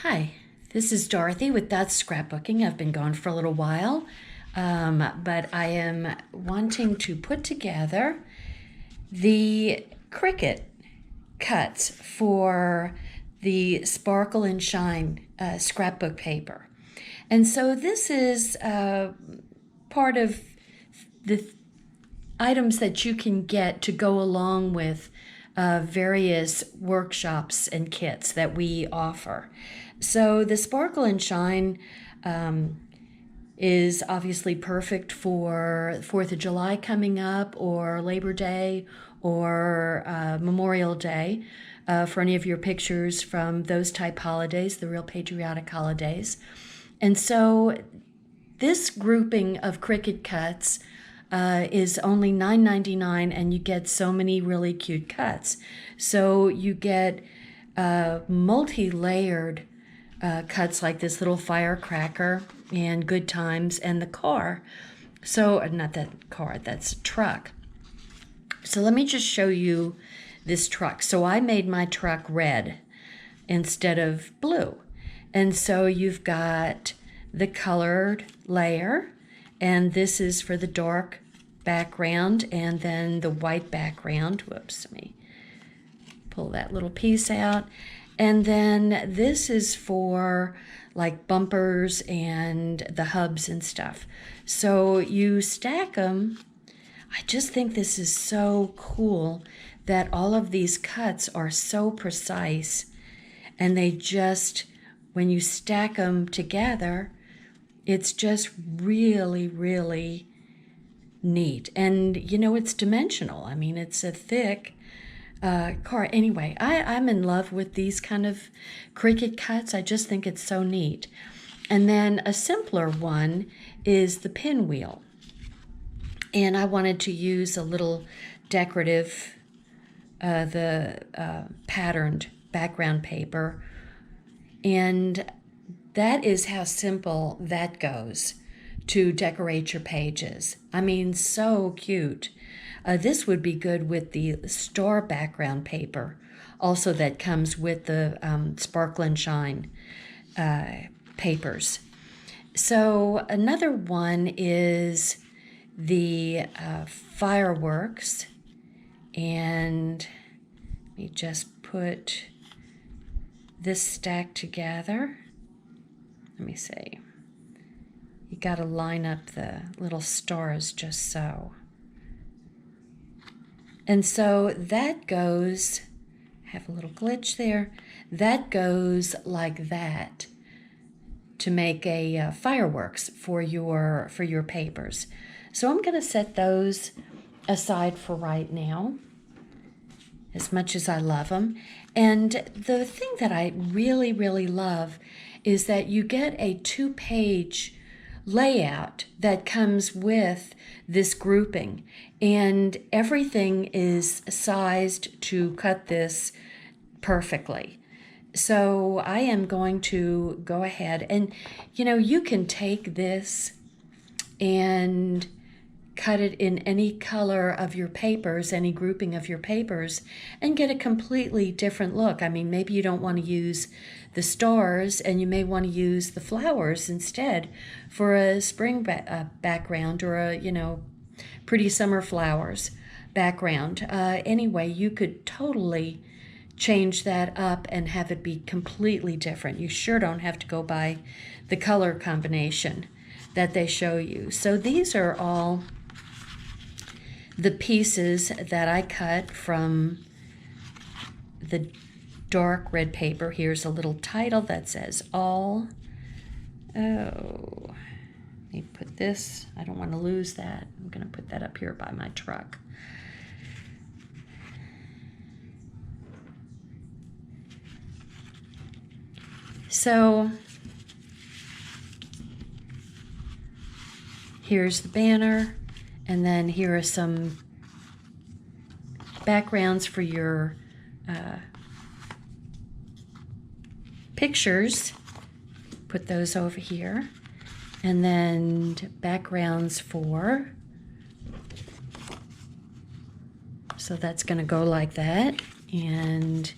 Hi, this is Dorothy with That's Scrapbooking. I've been gone for a little while, but I am wanting to put together the Cricut cuts for the Sparkle and Shine scrapbook paper. And so this is part of the items that you can get to go along with various workshops and kits that we offer. So the Sparkle and Shine is obviously perfect for 4th of July coming up, or Labor Day, or Memorial Day, for any of your pictures from those type holidays, the real patriotic holidays. And so this grouping of Cricut cuts is only $9.99, and you get so many really cute cuts. So you get multi-layered cuts like this little firecracker and Good Times and the car. So, not that car, that's a truck. So let me just show you this truck. So I made my truck red instead of blue. And so you've got the colored layer, and this is for the dark background, and then the white background. Whoops, let me pull that little piece out. And then this is for like bumpers and the hubs and stuff. So you stack them. I just think this is so cool that all of these cuts are so precise, and they just, when you stack them together, it's just really, really neat. And, you know, it's dimensional. I mean, it's a thick card. Anyway, I'm in love with these kind of Cricut cuts. I just think it's so neat. And then a simpler one is the pinwheel. And I wanted to use a little decorative, patterned background paper. And that is how simple that goes to decorate your pages. I mean, so cute. This would be good with the star background paper, also that comes with the Sparkle and Shine papers. So another one is the fireworks, and let me just put this stack together. Let me see. You got to line up the little stars just so. And so that goes, have a little glitch there, that goes like that to make a fireworks for your papers. So I'm going to set those aside for right now, as much as I love them. And the thing that I really, really love is that you get a 2-page layout that comes with this grouping, and everything is sized to cut this perfectly. So I am going to go ahead and, you know, you can take this and cut it in any color of your papers, any grouping of your papers, and get a completely different look. I mean, maybe you don't want to use the stars, and you may want to use the flowers instead for a spring background, or a, you know, pretty summer flowers background. Anyway, you could totally change that up and have it be completely different. You sure don't have to go by the color combination that they show you. So these are all the pieces that I cut from the dark red paper. Here's a little title that says all. Oh, let me put this, I don't want to lose that. I'm going to put that up here by my truck. So here's the banner, and then here are some backgrounds for your pictures. Put those over here. And then backgrounds for, so that's going to go like that, and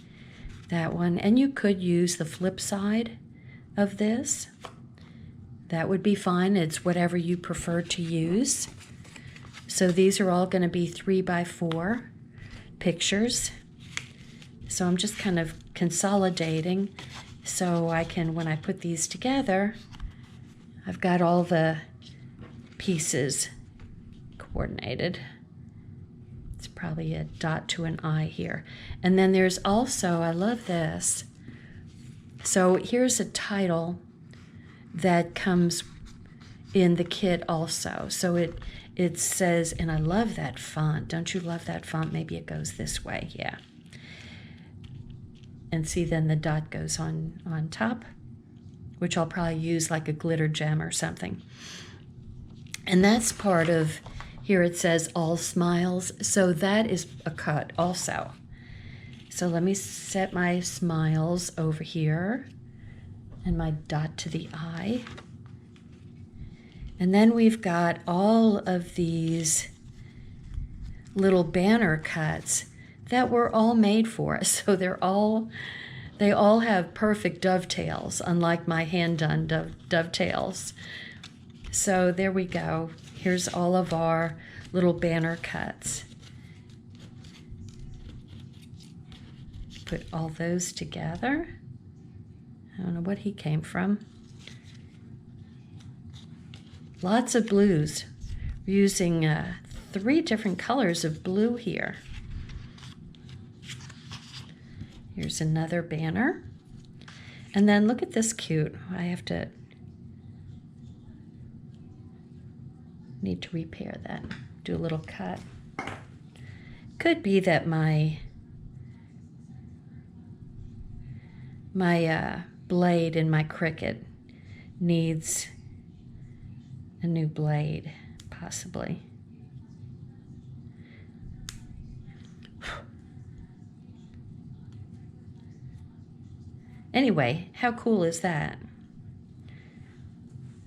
that one. And you could use the flip side of this. That would be fine. It's whatever you prefer to use. So these are all going to be 3x4 pictures. So I'm just kind of consolidating so I can, when I put these together, I've got all the pieces coordinated. It's probably a dot to an I here. And then there's also, I love this. So here's a title that comes in the kit also. So it says, and I love that font. Don't you love that font? Maybe it goes this way, yeah. And see, then the dot goes on top, which I'll probably use like a glitter gem or something. And that's part of, here it says all smiles. So that is a cut also. So let me set my smiles over here and my dot to the I. And then we've got all of these little banner cuts that were all made for us. So they all have perfect dovetails, unlike my hand-done dovetails. So there we go. Here's all of our little banner cuts. Put all those together. I don't know what he came from. Lots of blues. We're using 3 different colors of blue here. Here's another banner. And then look at this cute. I need to repair that. Do a little cut. Could be that my blade in my Cricut needs a new blade, possibly. Anyway, how cool is that?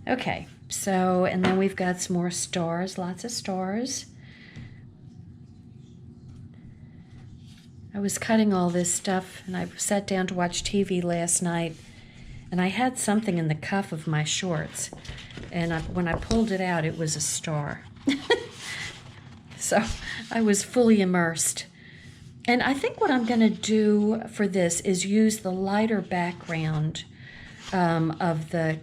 Okay, so, and then we've got some more stars, lots of stars. I was cutting all this stuff, and I sat down to watch TV last night, and I had something in the cuff of my shorts, and when I pulled it out, it was a star. So I was fully immersed. And I think what I'm going to do for this is use the lighter background of the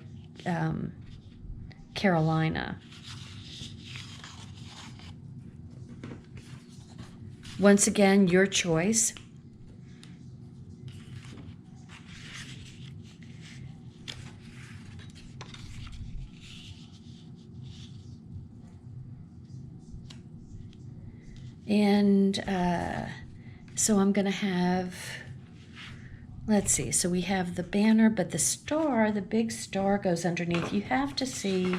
Carolina. Once again, your choice. And so I'm going to have, let's see, so we have the banner, but the star, the big star goes underneath. You have to see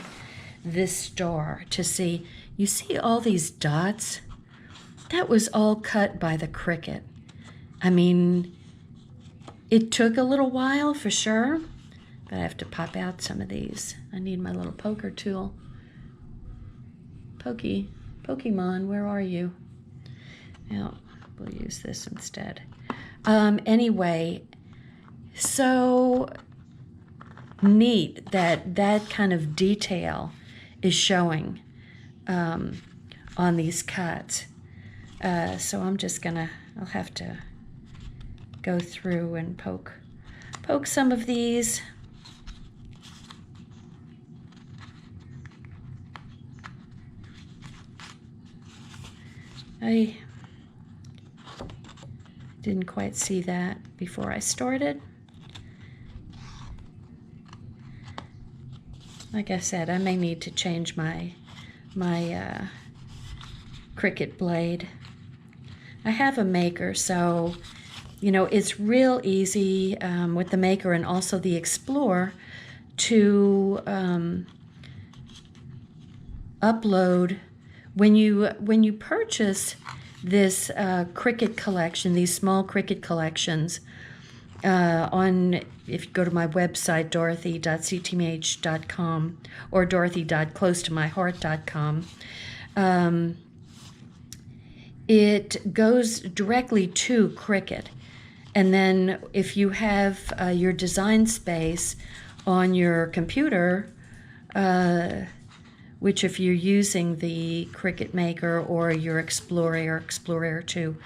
this star to see, you see all these dots? That was all cut by the Cricut. I mean, it took a little while for sure, but I have to pop out some of these. I need my little poker tool. Pokemon, where are you? Now, we'll use this instead. Anyway, so neat that that kind of detail is showing on these cuts. So I'm just gonna, I'll have to go through and poke some of these. I didn't quite see that before I started. Like I said, I may need to change my Cricut blade. I have a Maker, so you know it's real easy with the Maker and also the Explorer to upload. When you purchase this Cricut collection, these small Cricut collections, if you go to my website, dorothy.ctmh.com or dorothy.closetomyheart.com, it goes directly to Cricut. And then if you have your design space on your computer, which if you're using the Cricut Maker or your Explorer 2,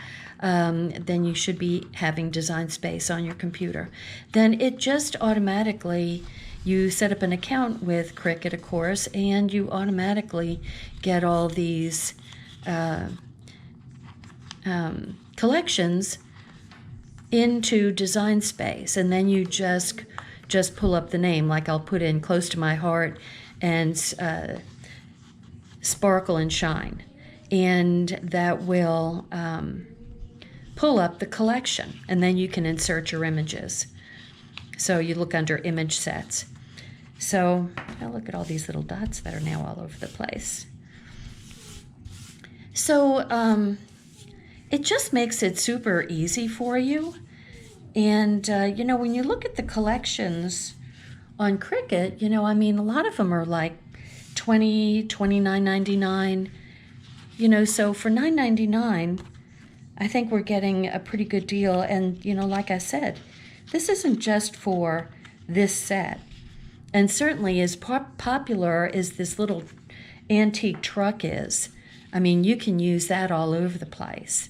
then you should be having Design Space on your computer. Then it just automatically, you set up an account with Cricut, of course, and you automatically get all these collections into Design Space, and then you just pull up the name. Like I'll put in Close to My Heart and Sparkle and Shine, and that will pull up the collection, and then you can insert your images. So you look under image sets. So now look at all these little dots that are now all over the place. So it just makes it super easy for you. And, you know, when you look at the collections on Cricut, you know, I mean, a lot of them are like $20, $29.99. You know, so for $9.99, I think we're getting a pretty good deal. And, you know, like I said, this isn't just for this set. And certainly as popular as this little antique truck is, I mean, you can use that all over the place.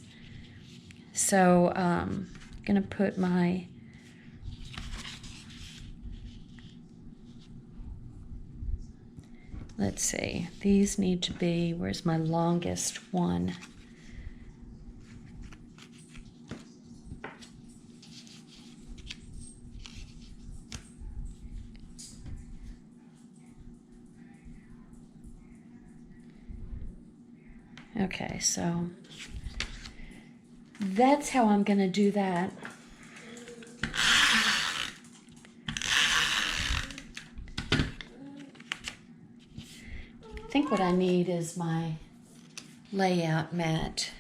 So I'm going to put my let's see, these need to be, where's my longest one? Okay, so that's how I'm going to do that. I think what I need is my layout mat.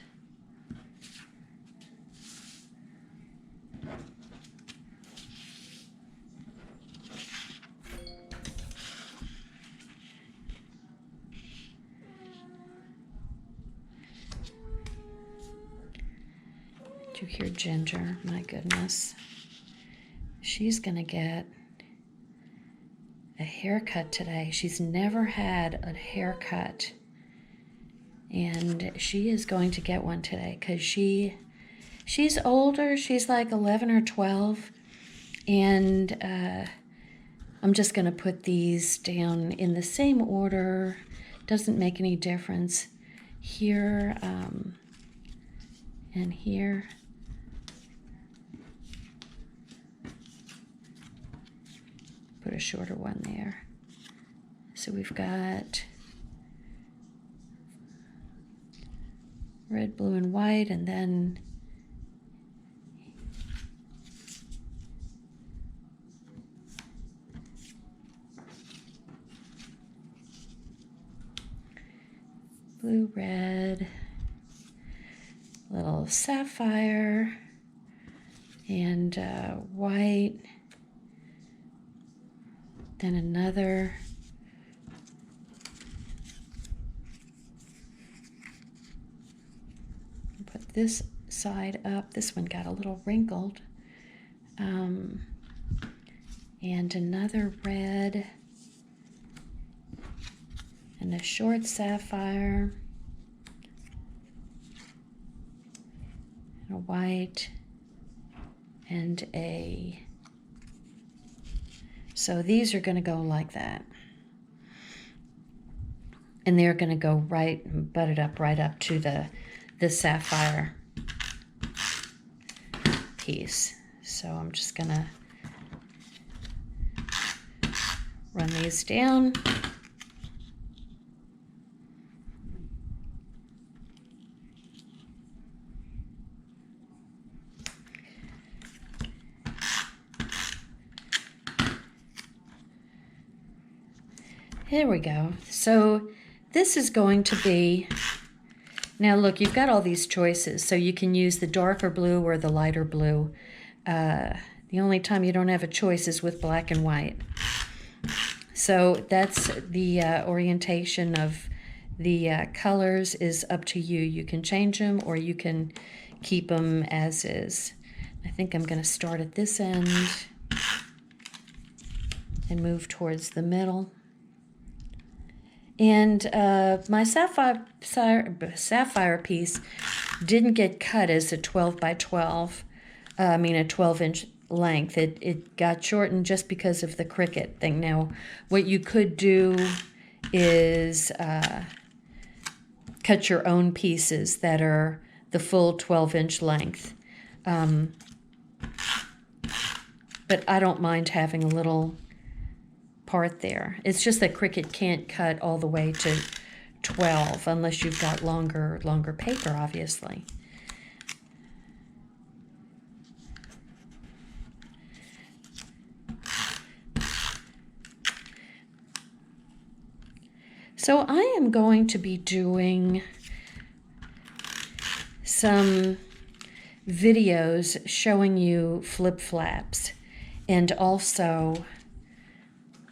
Did you hear Ginger? My goodness. She's gonna get a haircut today. She's never had a haircut, and she is going to get one today because she's older. She's like 11 or 12, and I'm just gonna put these down in the same order. Doesn't make any difference here and here. Put a shorter one there. So we've got red, blue, and white, and then blue, red, little sapphire, and white. Then another put this side up. This one got a little wrinkled. And another red and a short sapphire and a white and a. So these are going to go like that. And they're going to go right, butted up right up to the sapphire piece. So I'm just going to run these down. There we go. So this is going to be, now look, you've got all these choices. So you can use the darker blue or the lighter blue. The only time you don't have a choice is with black and white. So that's the orientation of the colors is up to you. You can change them or you can keep them as is. I think I'm going to start at this end. and move towards the middle. And my sapphire piece didn't get cut as a 12 by 12, a 12-inch length. It got shortened just because of the Cricut thing. Now, what you could do is cut your own pieces that are the full 12-inch length. But I don't mind having a little part there. It's just that Cricut can't cut all the way to 12 unless you've got longer paper, obviously. So I am going to be doing some videos showing you flip flaps, and also,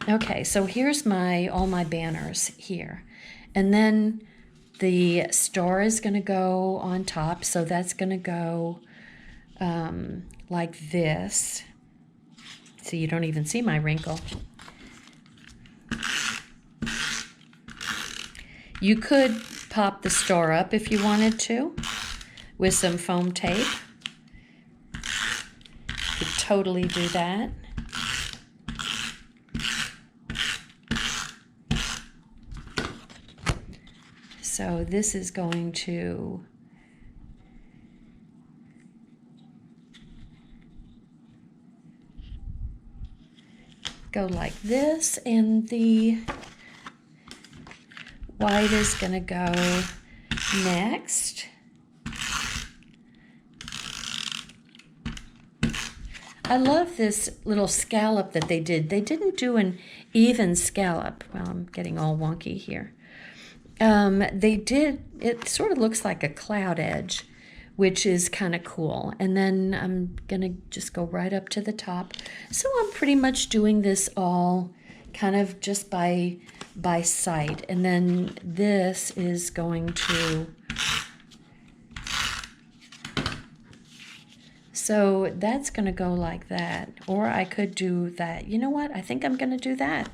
okay, so here's all my banners here, and then the star is going to go on top, so that's going to go like this. So you don't even see my wrinkle. You could pop the star up if you wanted to with some foam tape. You could totally do that. So this is going to go like this, and the white is going to go next. I love this little scallop that they did. They didn't do an even scallop. Well, I'm getting all wonky here. They did, it sort of looks like a cloud edge, which is kind of cool. And then I'm going to just go right up to the top. So I'm pretty much doing this all kind of just by sight. And then this is going to, so that's going to go like that. Or I could do that. You know what? I think I'm going to do that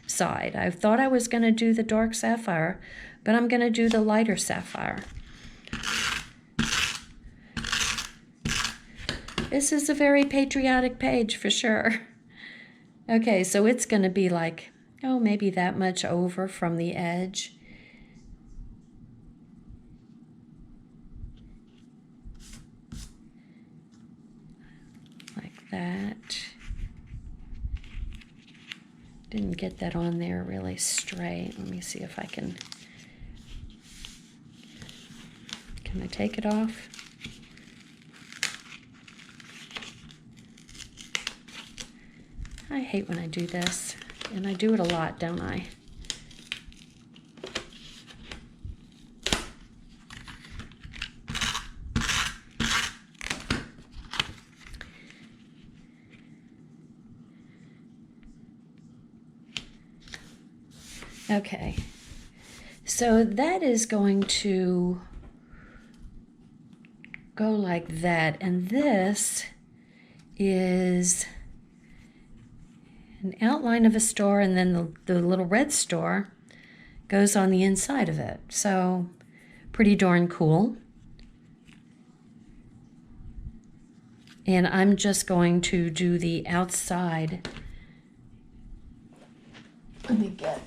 side. I thought I was going to do the dark sapphire, but I'm going to do the lighter sapphire. This is a very patriotic page for sure. Okay, so it's going to be like, oh, maybe that much over from the edge. Like that. Didn't get that on there really straight. Let me see if I can I take it off? I hate when I do this, and I do it a lot, don't I? Okay, so that is going to go like that, and this is an outline of a star, and then the little red star goes on the inside of it. So pretty darn cool. And I'm just going to do the outside. Let me get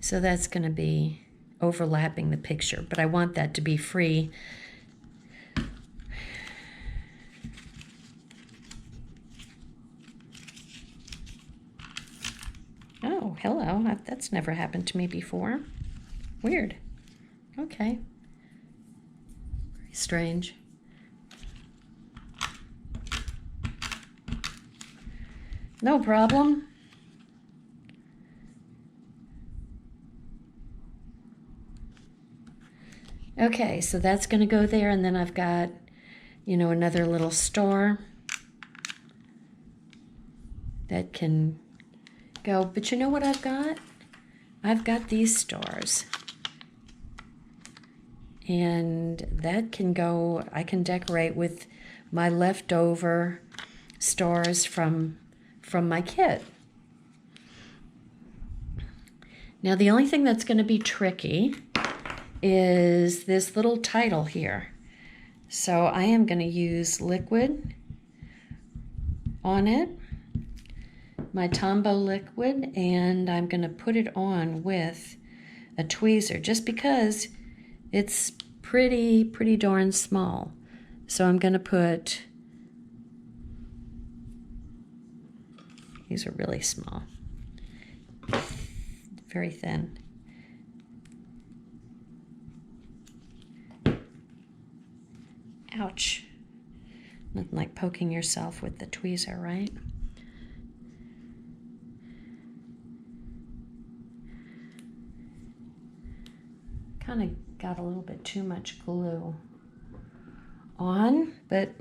so that's going to be overlapping the picture, but I want that to be free. Oh, hello. That's never happened to me before. Weird. Okay. Very strange. No problem. Okay, so that's going to go there, and then I've got, you know, another little star that can go. But you know what I've got? I've got these stars. And that can go, I can decorate with my leftover stars from my kit. Now the only thing that's going to be tricky is this little title here. So I am going to use liquid on it, my Tombow liquid, and I'm going to put it on with a tweezer just because it's pretty darn small. So I'm going to put, these are really small, very thin. Ouch. Nothing like poking yourself with the tweezer, right? Kind of got a little bit too much glue on, but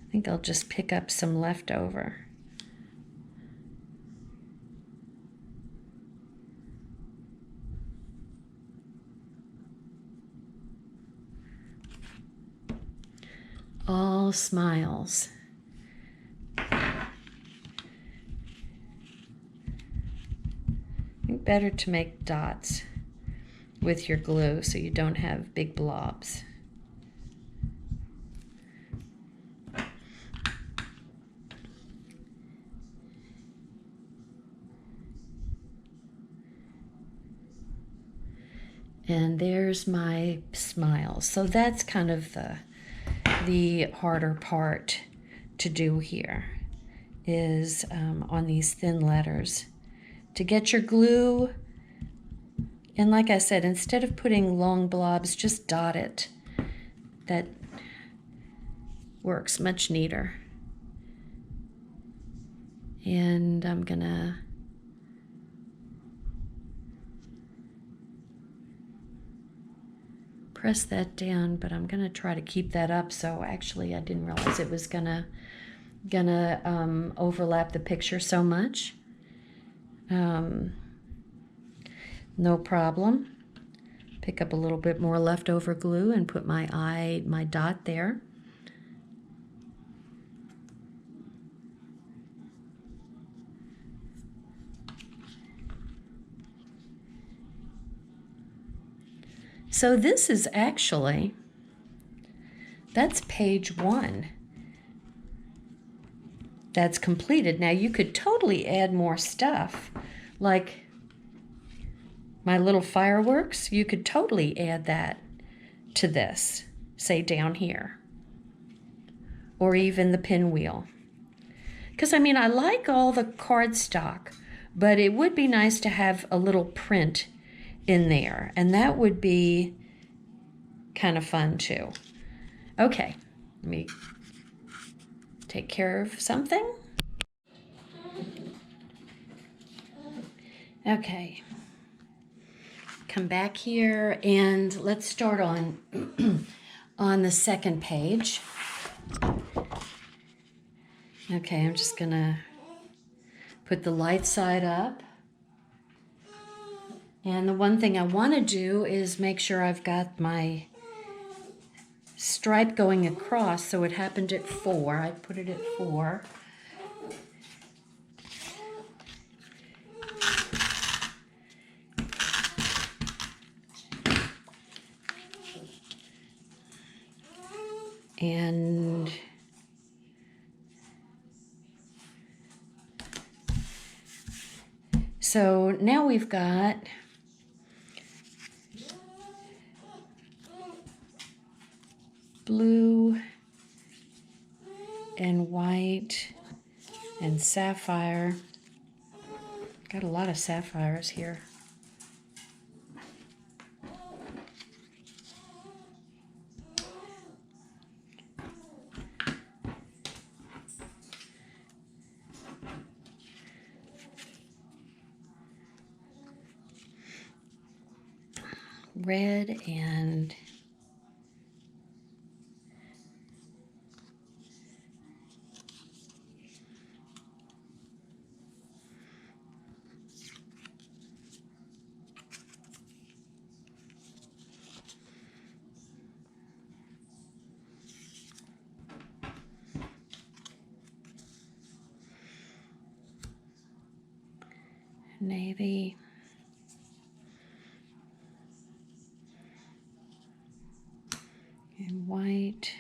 I think I'll just pick up some leftover. All smiles. I think better to make dots with your glue so you don't have big blobs. And there's my smiles. So that's kind of the harder part to do here, is on these thin letters. To get your glue, and like I said, instead of putting long blobs, just dot it. That works much neater. And I'm gonna press that down, but I'm gonna try to keep that up. So actually I didn't realize it was gonna overlap the picture so much. No problem. Pick up a little bit more leftover glue and put my dot there. So this is actually, that's page 1. That's completed. Now you could totally add more stuff, like my little fireworks. You could totally add that to this, say down here, or even the pinwheel. Because I mean, I like all the cardstock, but it would be nice to have a little print in there, and that would be kind of fun too. Okay, let me take care of something. Okay, come back here and let's start on on the second page. Okay, I'm just gonna put the light side up. And the one thing I want to do is make sure I've got my stripe going across. So it happened at 4. I put it at 4. And so now we've got blue and white and sapphire. Got a lot of sapphires here. Red and navy, and white.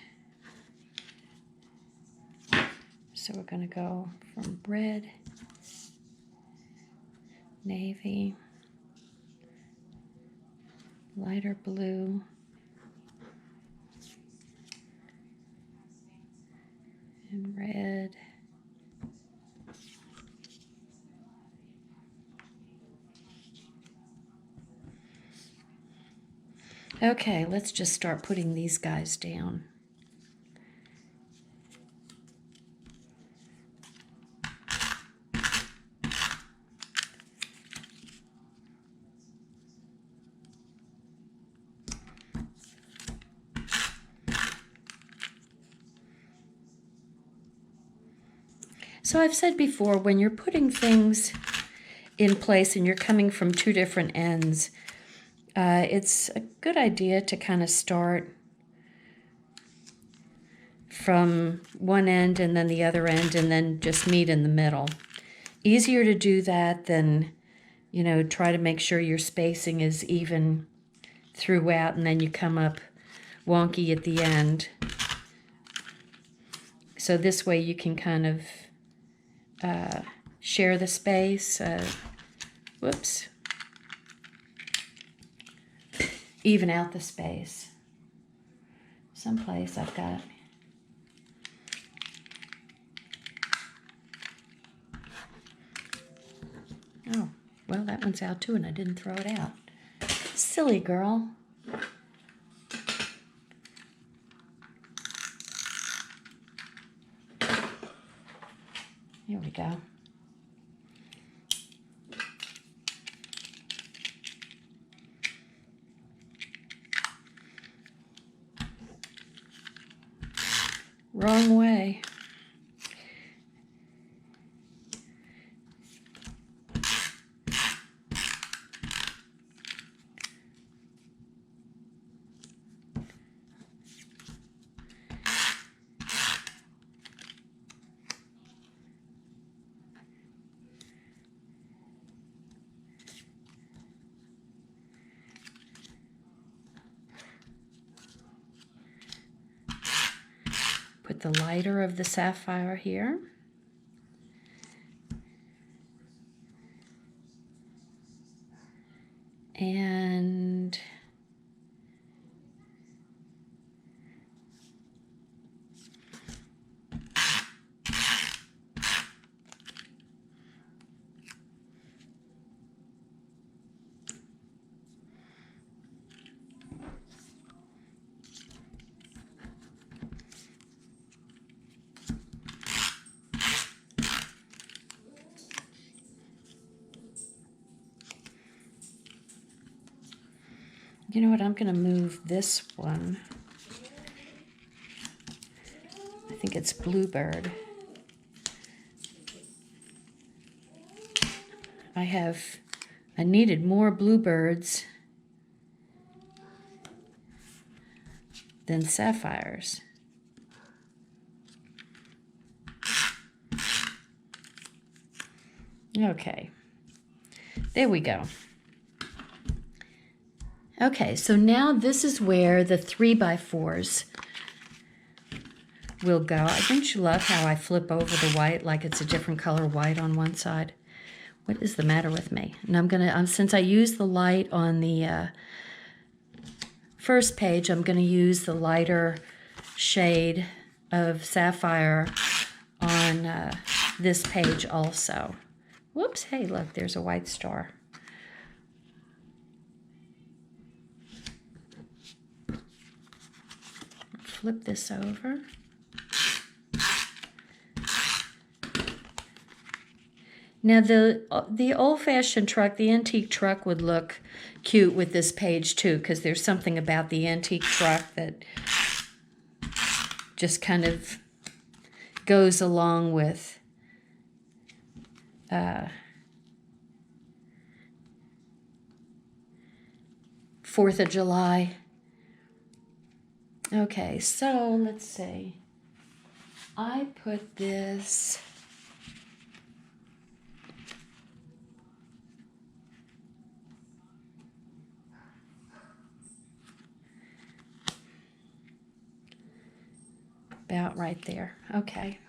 So we're going to go from red, navy, lighter blue, and red. Okay, let's just start putting these guys down. So I've said before, when you're putting things in place and you're coming from two different ends, it's a good idea to kind of start from one end and then the other end and then just meet in the middle. Easier to do that than, you know, try to make sure your spacing is even throughout and then you come up wonky at the end. So this way you can kind of share the space. Whoops. Even out the space. Someplace I've got. Oh, well, that one's out too, and I didn't throw it out. Silly girl. Here we go. Wrong way. Put the lighter of the sapphire here. And you know what, I'm going to move this one. I think it's Bluebird. I needed more bluebirds than sapphires. Okay, there we go. Okay, so now this is where the 3x4s will go. Don't you love how I flip over the white like it's a different color white on one side? What is the matter with me? And I'm gonna, since I used the light on the first page, I'm gonna use the lighter shade of sapphire on this page also. Whoops, hey, look, there's a white star. Flip this over. Now the old-fashioned truck, the antique truck would look cute with this page too, because there's something about the antique truck that just kind of goes along with 4th of July. Okay, so let's see. I put this About right there. Okay.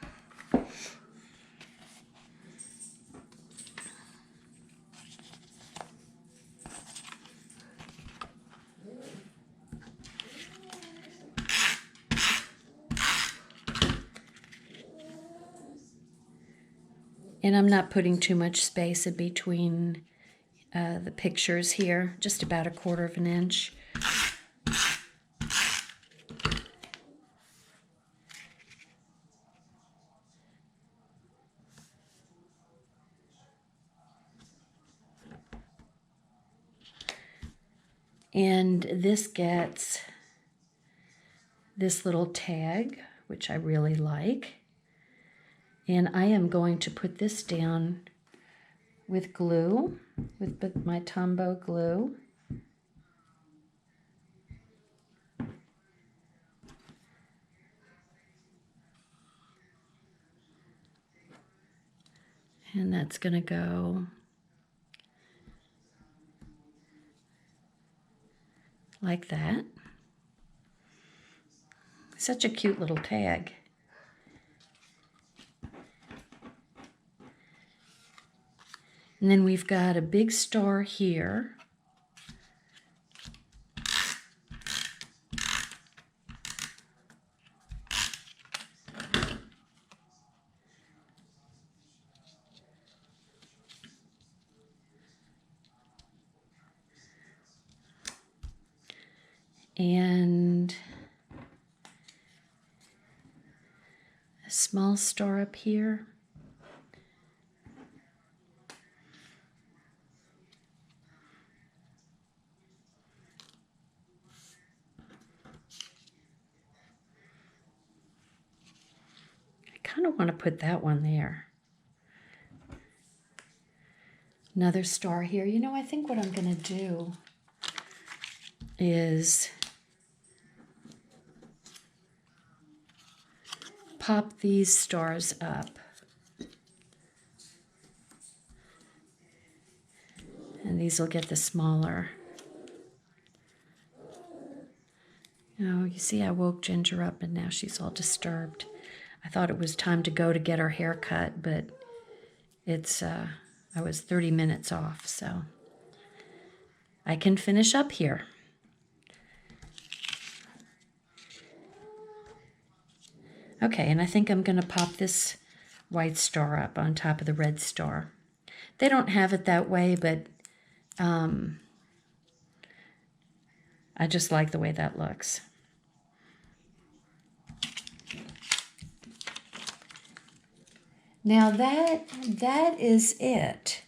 And I'm not putting too much space in between the pictures here, just about 1/4 of an inch. And this gets this little tag, which I really like. And I am going to put this down with glue, with my Tombow glue. And that's going to go like that. Such a cute little tag. And then we've got a big star here. And a small star up here. I kind of want to put that one there. Another star here. You know, I think what I'm going to do is pop these stars up. And these will get the smaller. Oh, you see, I woke Ginger up and now she's all disturbed. I thought it was time to go to get her hair cut, but it's, I was 30 minutes off, so I can finish up here. Okay, and I think I'm going to pop this white star up on top of the red star. They don't have it that way, but I just like the way that looks. Now that is it.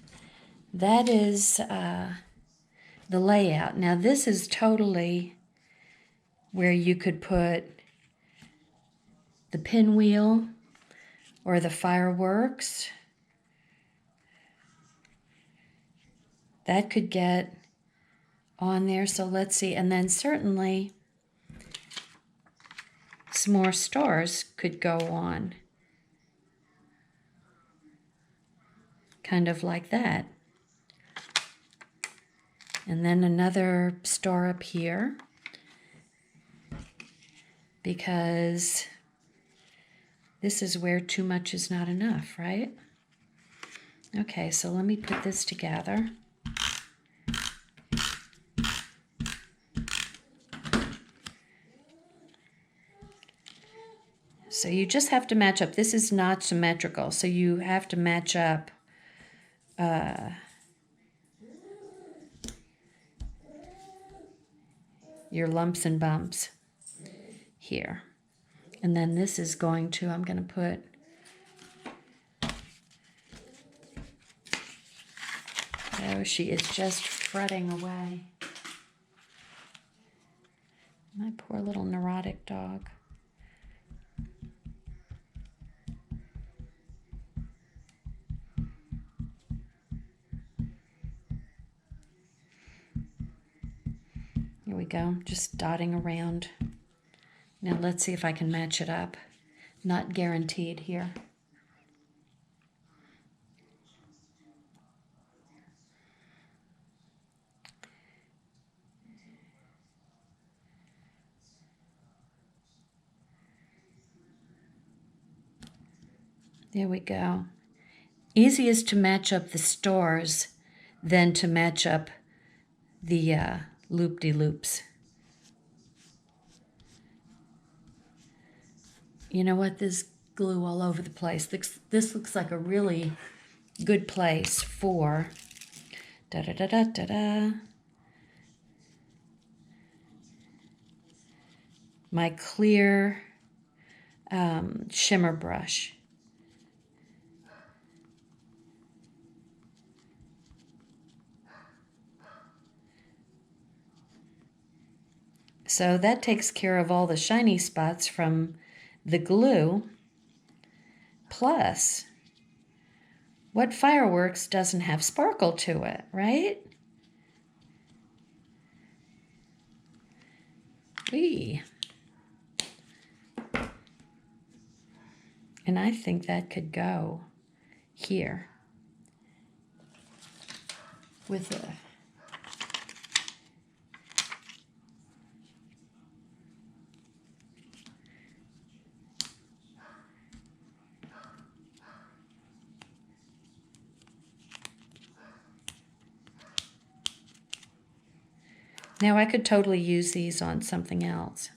That is the layout. Now this is totally where you could put the pinwheel or the fireworks. That could get on there, so let's see. And then certainly some more stars could go on. Kind of like that. And then another star up here, because this is where too much is not enough, right? Okay, so let me put this together. So you just have to match up. This is not symmetrical, so you have to match up your lumps and bumps here. And then this is going to, I'm going to put oh, she is just fretting away. My poor little neurotic dog. Here we go, just dotting around. Now let's see if I can match it up. Not guaranteed here. There we go. Easiest to match up the stars than to match up the loop-de-loops. You know what? There's glue all over the place. This looks like a really good place for my clear shimmer brush. So that takes care of all the shiny spots from the glue. Plus, what fireworks doesn't have sparkle to it, right? Whee! And I think that could go here with a Now I could totally use these on something else.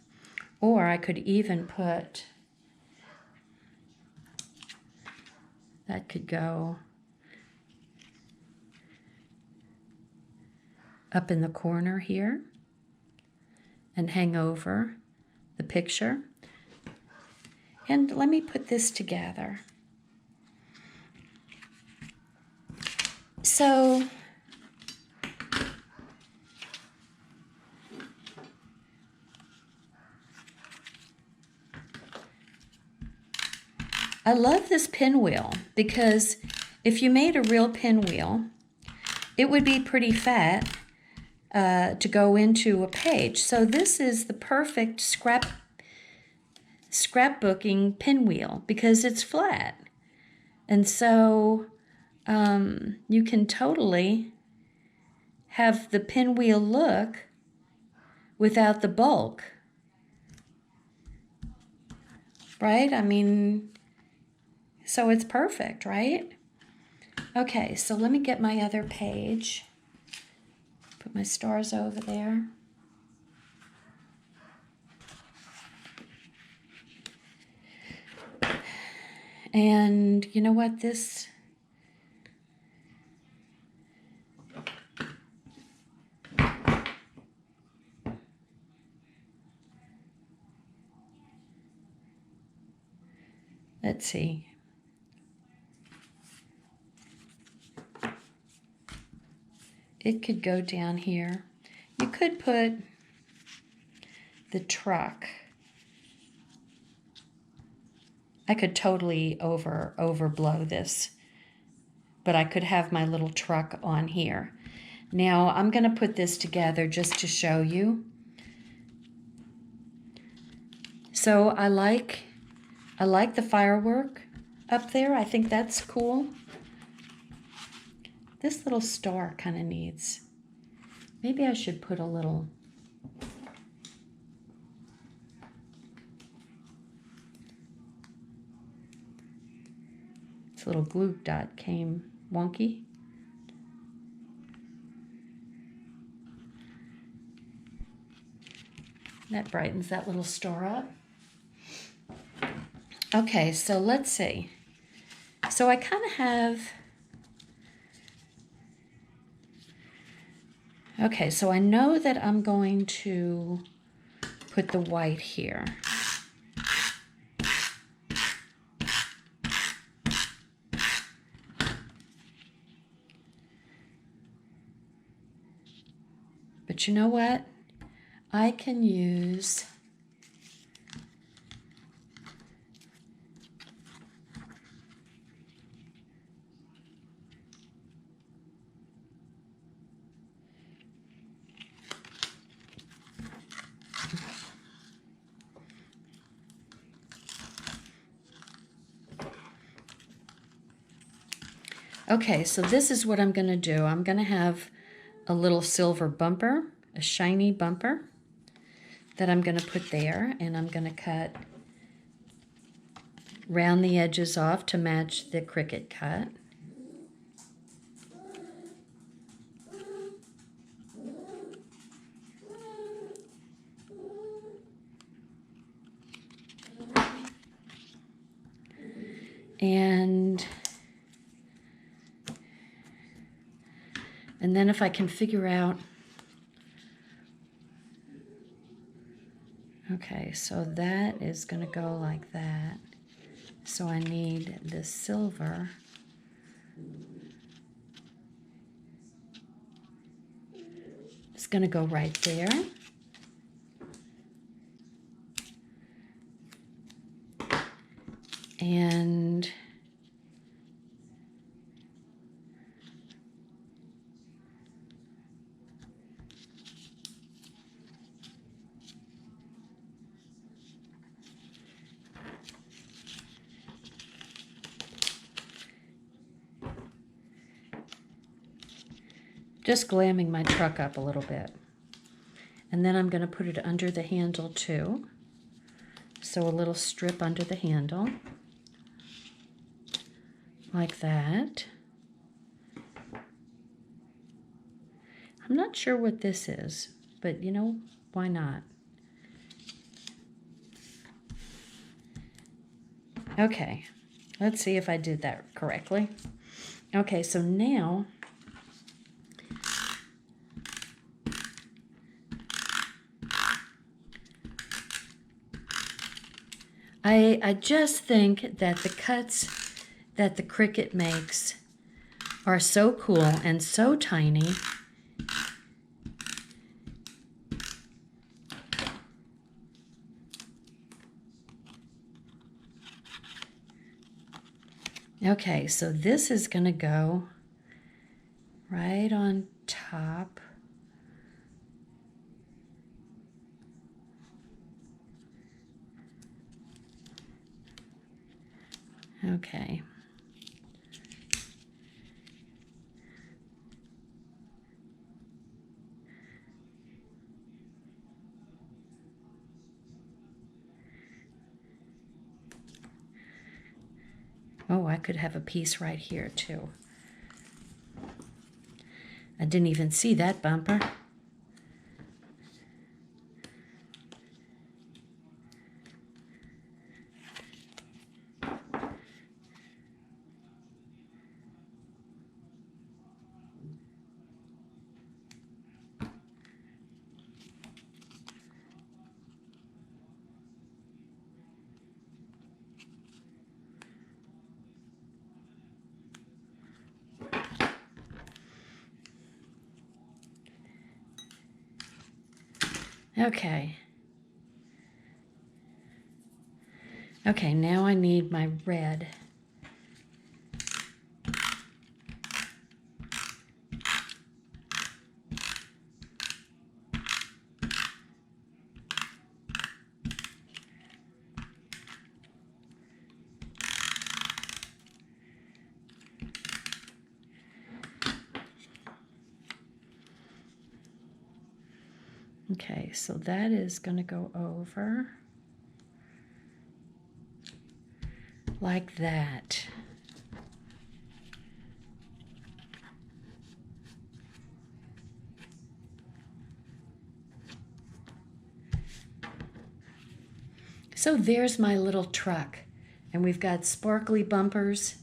Or I could even put, that could go up in the corner here and hang over the picture. And let me put this together. So I love this pinwheel because if you made a real pinwheel, it would be pretty fat to go into a page. So this is the perfect scrapbooking pinwheel because it's flat. And so you can totally have the pinwheel look without the bulk. Right? I mean, so it's perfect, right? Okay, so let me get my other page. Put my stars over there. And you know what? This let's see. It could go down here. You could put the truck. I could totally overblow this, but I could have my little truck on here. Now I'm going to put this together just to show you. So I like the firework up there. I think that's cool. This little star kind of needs, maybe I should put a little, this little glue dot came wonky. That brightens that little star up. Okay, so let's see. So I kind of have, okay, so I know that I'm going to put the white here. But you know what? I can use okay, so this is what I'm going to do. I'm going to have a little silver bumper, a shiny bumper that I'm going to put there, and I'm going to cut round the edges off to match the Cricut cut. And then if I can figure out, okay, so that is going to go like that. So I need the silver. It's going to go right there. And just glamming my truck up a little bit. And then I'm going to put it under the handle too. So a little strip under the handle, like that. I'm not sure what this is, but you know, why not? Okay, let's see if I did that correctly. Okay, so now I just think that the cuts that the Cricut makes are so cool and so tiny. Okay, so this is going to go right on top. Okay. Oh, I could have a piece right here too. I didn't even see that bumper. Okay. Okay, now I need my red. Okay, so that is going to go over like that. So there's my little truck, and we've got sparkly bumpers,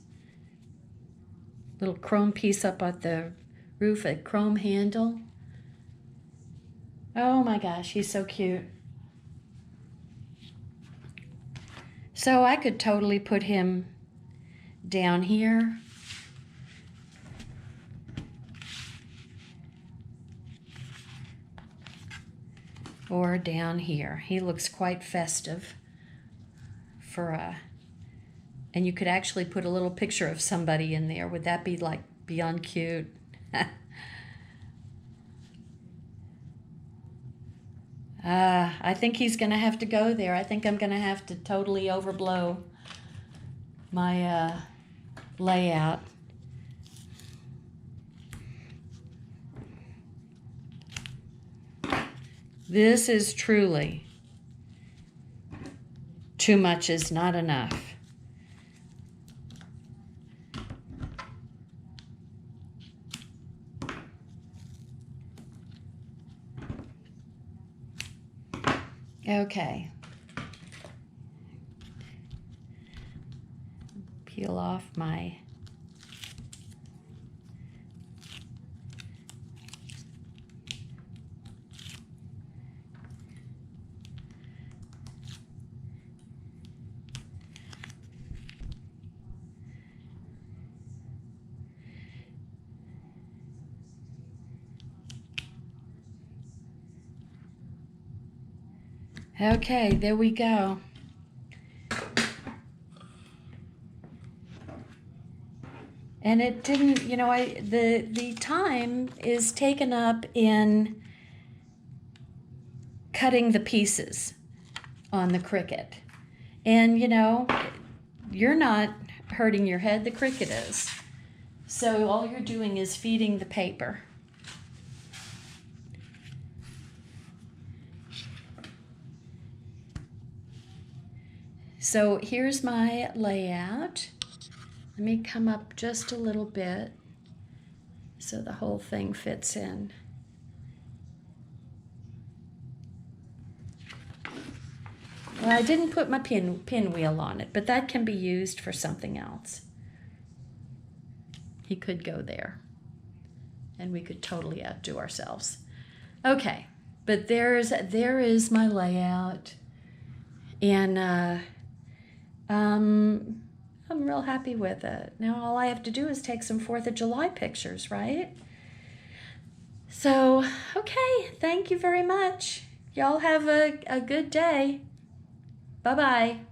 little chrome piece up at the roof, a chrome handle. Oh my gosh, he's so cute. So I could totally put him down here. Or down here. He looks quite festive for and you could actually put a little picture of somebody in there. Would that be like beyond cute? I think he's going to have to go there. I think I'm going to have to totally overblow my layout. This is truly too much is not enough. Okay. Peel off my Okay, there we go. And it didn't, you know, the time is taken up in cutting the pieces on the Cricut. And, you know, you're not hurting your head, the Cricut is. So all you're doing is feeding the paper. So here's my layout. Let me come up just a little bit so the whole thing fits in. Well, I didn't put my pinwheel on it, but that can be used for something else. He could go there, and we could totally outdo ourselves. Okay, but there is my layout, and I'm real happy with it. Now all I have to do is take some 4th of July pictures, right? So, okay, thank you very much. Y'all have a good day. Bye-bye.